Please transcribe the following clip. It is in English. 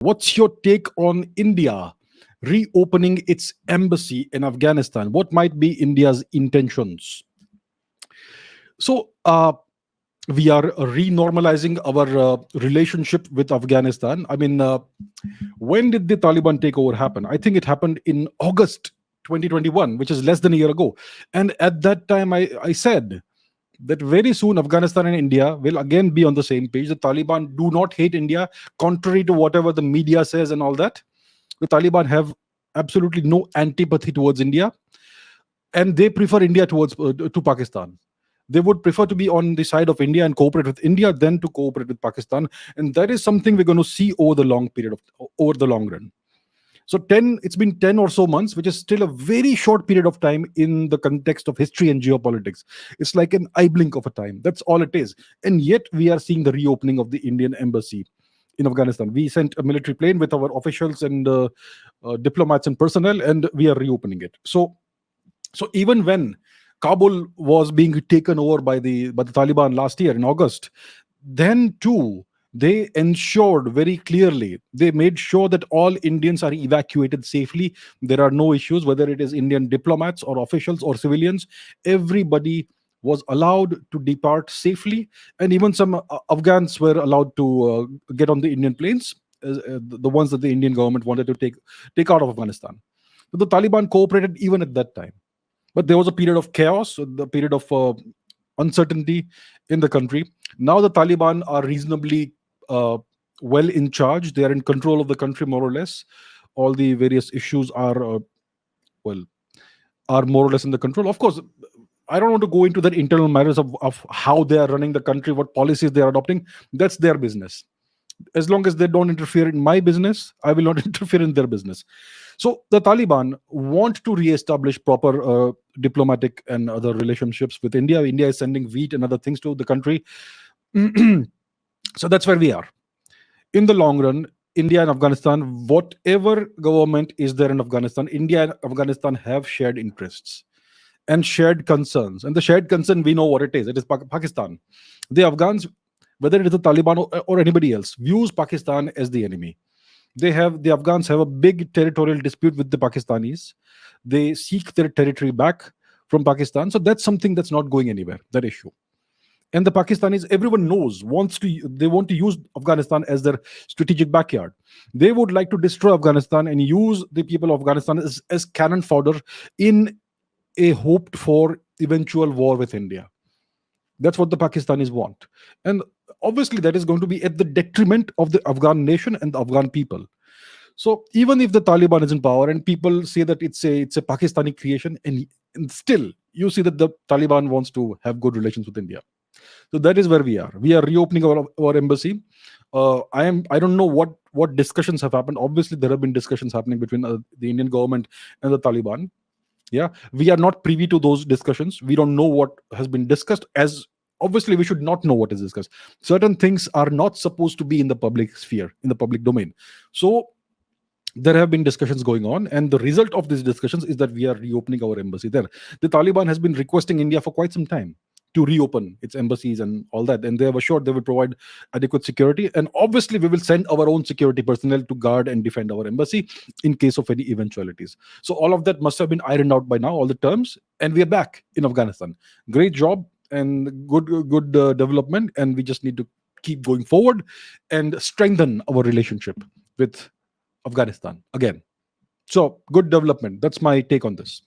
What's your take on India reopening its embassy in Afghanistan? What might be India's intentions? So, we are renormalizing our relationship with Afghanistan. I mean, when did the Taliban takeover happen? I think it happened in August 2021, which is less than a year ago. And at that time, I said that very soon Afghanistan and India will again be on the same page. The Taliban do not hate India, contrary to whatever the media says and all that. The Taliban have absolutely no antipathy towards India, and they prefer India towards to Pakistan. They would prefer to be on the side of India and cooperate with India than to cooperate with Pakistan, and that is something we're going to see over the long period of over the long run. So it's been 10 or so months, which is still a very short period of time in the context of history and geopolitics. It's like an eye blink of a time. That's all it is. And yet we are seeing the reopening of the Indian embassy in Afghanistan. We sent a military plane with our officials and diplomats and personnel, and we are reopening it. So even when Kabul was being taken over by the Taliban last year in August, then too they ensured very clearly, they made sure that all Indians are evacuated safely. There are no issues, whether it is Indian diplomats or officials or civilians. Everybody was allowed to depart safely, and even some Afghans were allowed to get on the Indian planes, the ones that the Indian government wanted to take out of Afghanistan. So the Taliban cooperated even at that time, but there was a period of chaos, the period of uncertainty in the country. Now the Taliban are reasonably well in charge. They are in control of the country, more or less. All the various issues well are more or less in the control. Of course, I don't want to go into the internal matters of how they are running the country, what policies they are adopting. That's their business. As long as they don't interfere in my business, I will not interfere in their business. So the Taliban want to re-establish proper diplomatic and other relationships with India. India is sending wheat and other things to the country. So that's where we are. In the long run, India and Afghanistan, whatever government is there in Afghanistan, India and Afghanistan have shared interests and shared concerns. And the shared concern, we know what it is. It is Pakistan. The Afghans, whether it is the Taliban or anybody else, views Pakistan as the enemy. The Afghans have a big territorial dispute with the Pakistanis. They seek their territory back from Pakistan. So that's something that's not going anywhere, that issue. And the Pakistanis, everyone knows, they want to use Afghanistan as their strategic backyard. They would like to destroy Afghanistan and use the people of Afghanistan as cannon fodder in a hoped for eventual war with India. That's what the Pakistanis want. And obviously, that is going to be at the detriment of the Afghan nation and the Afghan people. So even if the Taliban is in power and people say that it's a Pakistani creation, and still you see that the Taliban wants to have good relations with India. So that is where we are. We are reopening our embassy. I don't know what discussions have happened. Obviously, there have been discussions happening between the Indian government and the Taliban. Yeah, we are not privy to those discussions. We don't know what has been discussed, as obviously we should not know what is discussed. Certain things are not supposed to be in the public sphere, in the public domain. So there have been discussions going on, and the result of these discussions is that we are reopening our embassy there. The Taliban has been requesting India for quite some time to reopen its embassies and all that, and they have assured they will provide adequate security, and obviously we will send our own security personnel to guard and defend our embassy in case of any eventualities. So all of that must have been ironed out by now, all the terms, and we are back in Afghanistan. Great job and good development, and we just need to keep going forward and strengthen our relationship with Afghanistan again. So good development. That's my take on this.